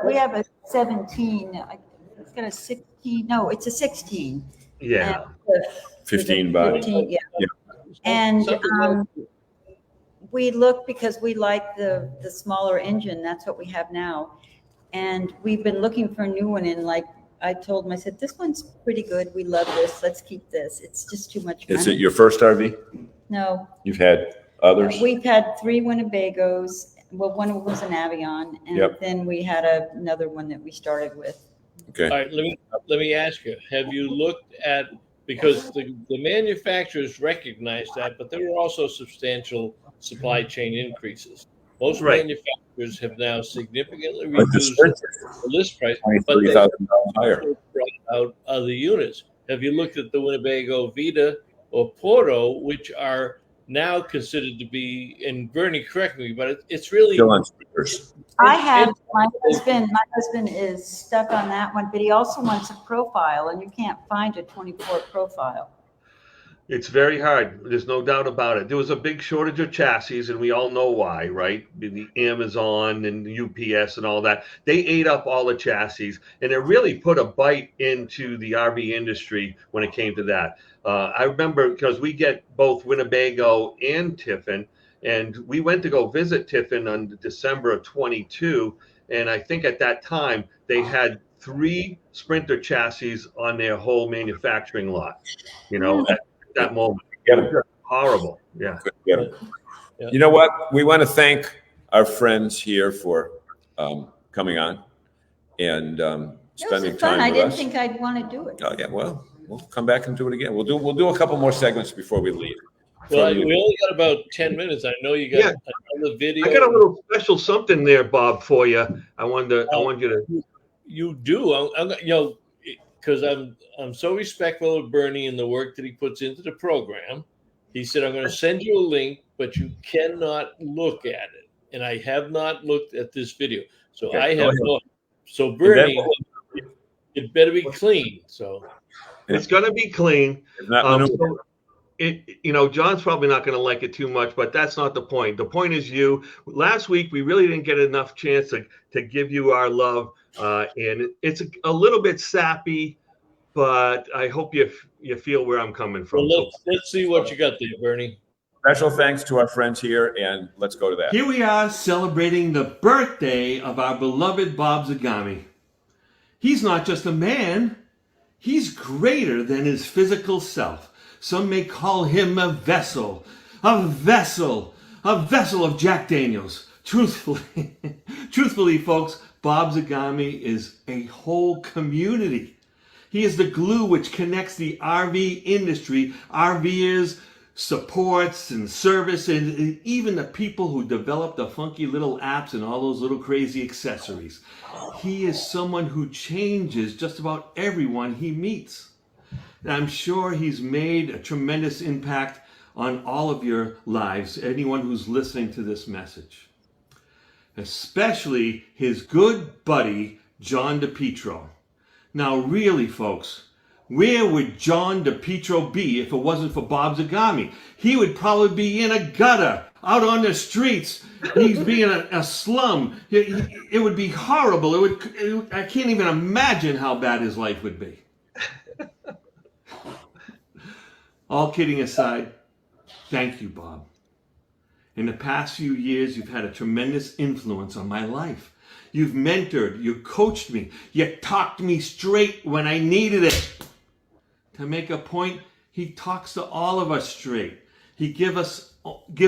We have a 17. It's got a 16. No, it's a 16. Yeah. 15 body. 15, yeah. And we look because we like the smaller engine. That's what we have now. And we've been looking for a new one. And like I told him, I said, this one's pretty good. We love this. Let's keep this. It's just too much money. Is it your first RV? No. You've had others? We've had 3 Winnebagos. Well, one was a Navion. And then we had another one that we started with. Okay. All right. Let me ask you, have you looked at, because the manufacturers recognize that, but there were also substantial supply chain increases. Most manufacturers have now significantly reduced the list price, but they higher. brought out other units. Have you looked at the Winnebago Vita or Porto, which are now considered to be, and Bernie, correct me, but it's really still on speakers. I have my husband is stuck on that one, but he also wants a profile, and you can't find a 24 profile. It's very hard. There's no doubt about it. There was a big shortage of chassis, and we all know why, right? The Amazon and the UPS and all that. They ate up all the chassis, and it really put a bite into the RV industry when it came to that. I remember because we get both Winnebago and Tiffin, and we went to go visit Tiffin on December of 22, and I think at that time they had 3 Sprinter chassis on their whole manufacturing lot, at that moment. Horrible. Yeah. You know what? We want to thank our friends here for coming on and spending time with us. I didn't think I'd want to do it. Oh yeah, well, we'll come back and do it again. We'll do a couple more segments before we leave. Well, we only got about 10 minutes. I know you got another video. I got a little special something there, Bob, for you. I want you to. You do, because I'm so respectful of Bernie and the work that he puts into the program. He said, I'm going to send you a link, but you cannot look at it. And I have not looked at this video. So I have not. So Bernie, it better be clean. So it's going to be clean. John's probably not going to like it too much, but that's not the point. The point is you. Last week, we really didn't get enough chance to give you our love. And it's a little bit sappy, but I hope you feel where I'm coming from. Well, let's see what you got there, Bernie. Special thanks to our friends here, and let's go to that. Here we are celebrating the birthday of our beloved Bob Zagami. He's not just a man. He's greater than his physical self. Some may call him a vessel of Jack Daniels. Truthfully, folks, Bob Zagami is a whole community. He is the glue which connects the RV industry, RVers, supports and service, and even the people who develop the funky little apps and all those little crazy accessories. He is someone who changes just about everyone he meets. And I'm sure he's made a tremendous impact on all of your lives, anyone who's listening to this message. Especially his good buddy, John DiPietro. Now really, folks, where would John DiPietro be if it wasn't for Bob Zagami? He would probably be in a gutter, out on the streets. He'd be in a slum. It would be horrible. I can't even imagine how bad his life would be. All kidding aside, thank you, Bob. In the past few years, you've had a tremendous influence on my life. You've mentored, you coached me, you talked me straight when I needed it. To make a point, he talks to all of us straight. He gives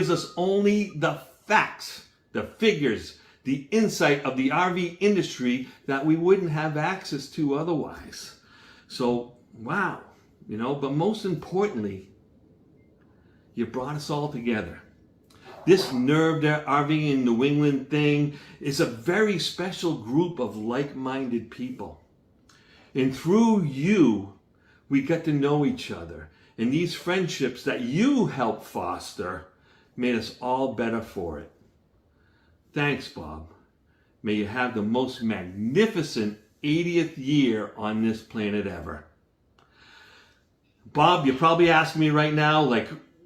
us only the facts, the figures, the insight of the RV industry that we wouldn't have access to otherwise. So, wow, but most importantly, you brought us all together. This Nerve RVing in New England thing is a very special group of like-minded people. And through you, we got to know each other. And these friendships that you helped foster made us all better for it. Thanks, Bob. May you have the most magnificent 80th year on this planet ever. Bob, you're probably asking me right now,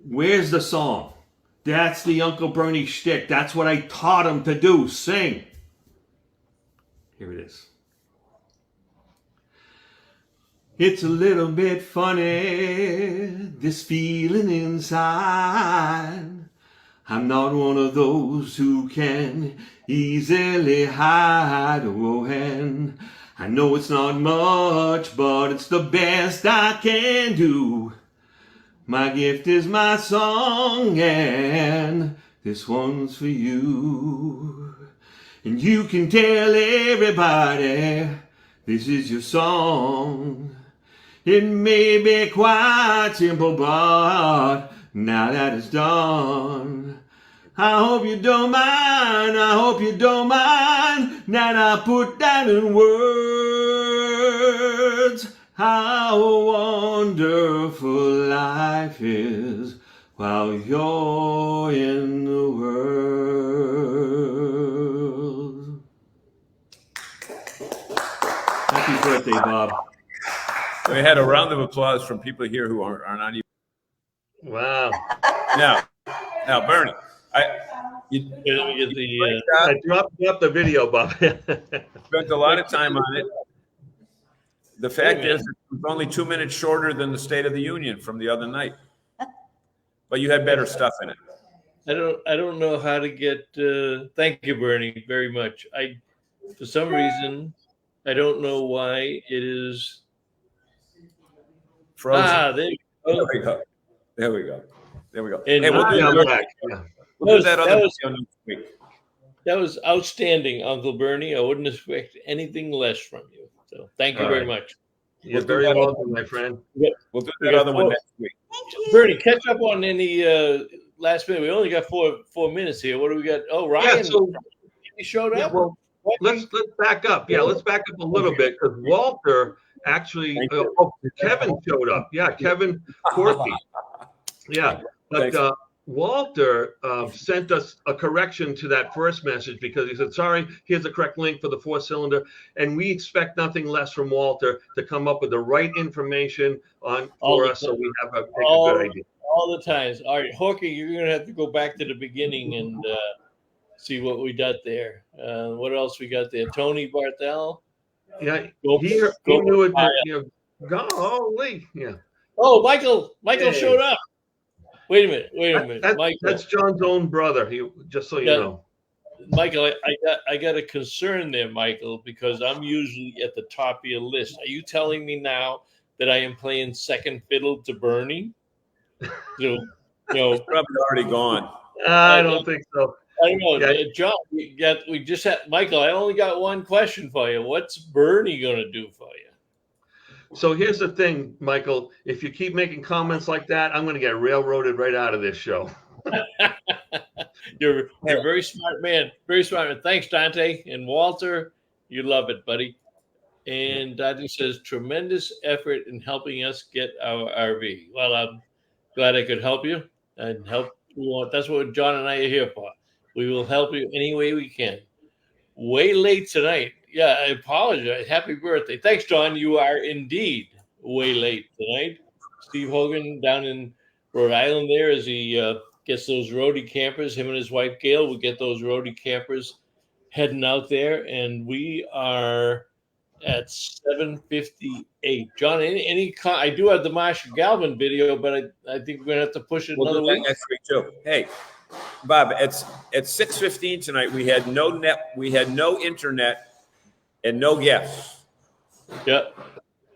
where's the song? That's the Uncle Bernie shtick. That's what I taught him to do. Sing. Here it is. It's a little bit funny, this feeling inside. I'm not one of those who can easily hide. Oh, and I know it's not much, but it's the best I can do. My gift is my song, and this one's for you. And you can tell everybody this is your song. It may be quite simple, but now that it's done, I hope you don't mind, I hope you don't mind that I put that in words. How wonderful life is while you're in the world. Happy birthday, Bob. We had a round of applause from people here who are not even. Wow. Now, Bernie, I dropped the video, Bob. Spent a lot of time on it. The fact is, it was only 2 minutes shorter than the State of the Union from the other night. But you had better stuff in it. I don't know how to get. Thank you, Bernie, very much. For some reason, I don't know why it is frozen. There we go. There we go. And hey, we'll do that other video next week. That was outstanding, Uncle Bernie. I wouldn't expect anything less from you. So thank you very much. You're very welcome, my friend. We'll do that other one next week. Bernie, catch up on any last minute. We only got four minutes here. What do we got? Oh, Ryan, he showed up. Yeah, well, let's back up. Yeah, let's back up a little bit because Walter actually, Kevin showed up. Yeah, Kevin Corky. Yeah, but Walter sent us a correction to that first message because he said, sorry, here's the correct link for the 4-cylinder. And we expect nothing less from Walter to come up with the right information for us so we have a good idea. All the times. All right, Horky, you're going to have to go back to the beginning and see what we got there. What else we got there? Tony Barthel? Yeah, he knew it. Golly. Yeah. Oh, Michael showed up. Wait a minute, Michael. That's John's own brother. Just so you know, Michael. I got a concern there, Michael, because I'm usually at the top of your list. Are you telling me now that I am playing second fiddle to Bernie? So, probably already gone. I don't think so. I don't know, John. We just had Michael. I only got one question for you. What's Bernie going to do for you? So here's the thing, Michael. If you keep making comments like that, I'm going to get railroaded right out of this show. You're a very smart man. Very smart man. Thanks, Dante and Walter. You love it, buddy. And Dante says, tremendous effort in helping us get our RV. Well, I'm glad I could help you and help you. That's what John and I are here for. We will help you any way we can. Way late tonight. Yeah, I apologize. Happy birthday. Thanks, John. You are indeed way late tonight. Steve Hogan down in Rhode Island there as he gets those roadie campers. Him and his wife, Gail, will get those roadie campers heading out there. And we are at 7:58. John, I do have the Marshall Galvin video, but I think we're going to have to push it another week. Next week, too. Hey, Bob, at 6:15 tonight, we had no internet, and no guests. Yeah.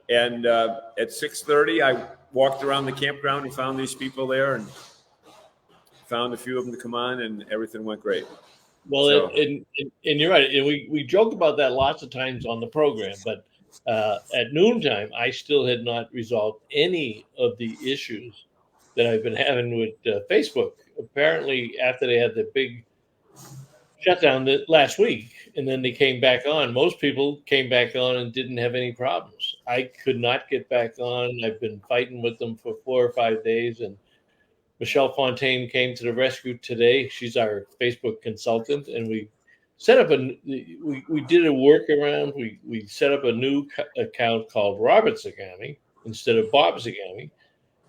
And at 6:30, I walked around the campground and found these people there and found a few of them to come on, and everything went great. Well, so. and you're right. And we joke about that lots of times on the program, but at noontime, I still had not resolved any of the issues that I've been having with Facebook. Apparently, after they had the big shutdown last week, and then they came back on. Most people came back on and didn't have any problems. I could not get back on. I've been fighting with them for 4 or 5 days, and Michelle Fontaine came to the rescue today. She's our Facebook consultant, and we set up we did a workaround. We set up a new account called Robert Zagami instead of Bob Zagami,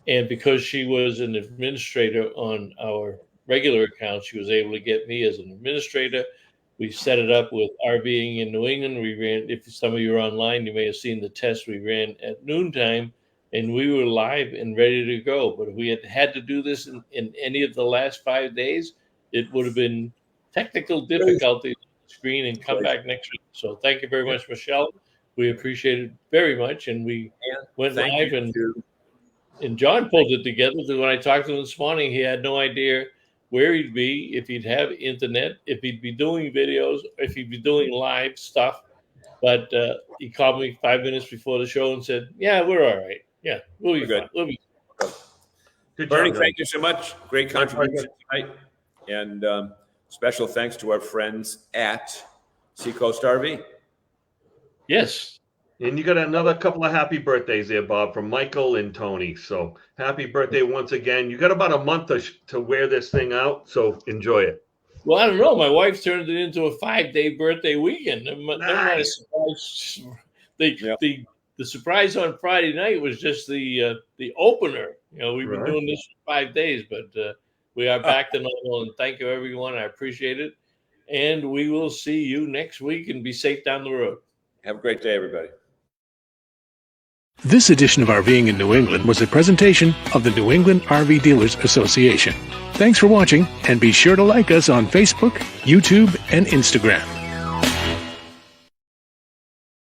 and because she was an administrator on our regular account, she was able to get me as an administrator. We set it up with RVing in New England. We ran, if some of you are online, you may have seen the test we ran at noontime, and we were live and ready to go. But if we had to do this in any of the last 5 days, it would have been technical difficulties on the screen and come back next week. So thank you very much, Michelle. We appreciate it very much. And we went live, and John pulled it together. Because when I talked to him this morning, he had no idea where he'd be, if he'd have internet, if he'd be doing videos, if he'd be doing live stuff. But he called me 5 minutes before the show and said, yeah, we're all right. Yeah, we'll be good. We'll be good. Bernie, thank you so much. Great contribution tonight. And special thanks to our friends at Seacoast RV. Yes. And you got another couple of happy birthdays there, Bob, from Michael and Tony. So happy birthday once again. You got about a month to wear this thing out, so enjoy it. Well, I don't know. My wife turned it into a 5-day birthday weekend. Nice. The surprise on Friday night was just the opener. You know, we've been doing this for 5 days, but we are back to normal. And thank you, everyone. I appreciate it. And we will see you next week, and be safe down the road. Have a great day, everybody. This edition of RVing in New England was a presentation of the New England RV Dealers Association. Thanks for watching, and be sure to like us on Facebook, YouTube, and Instagram.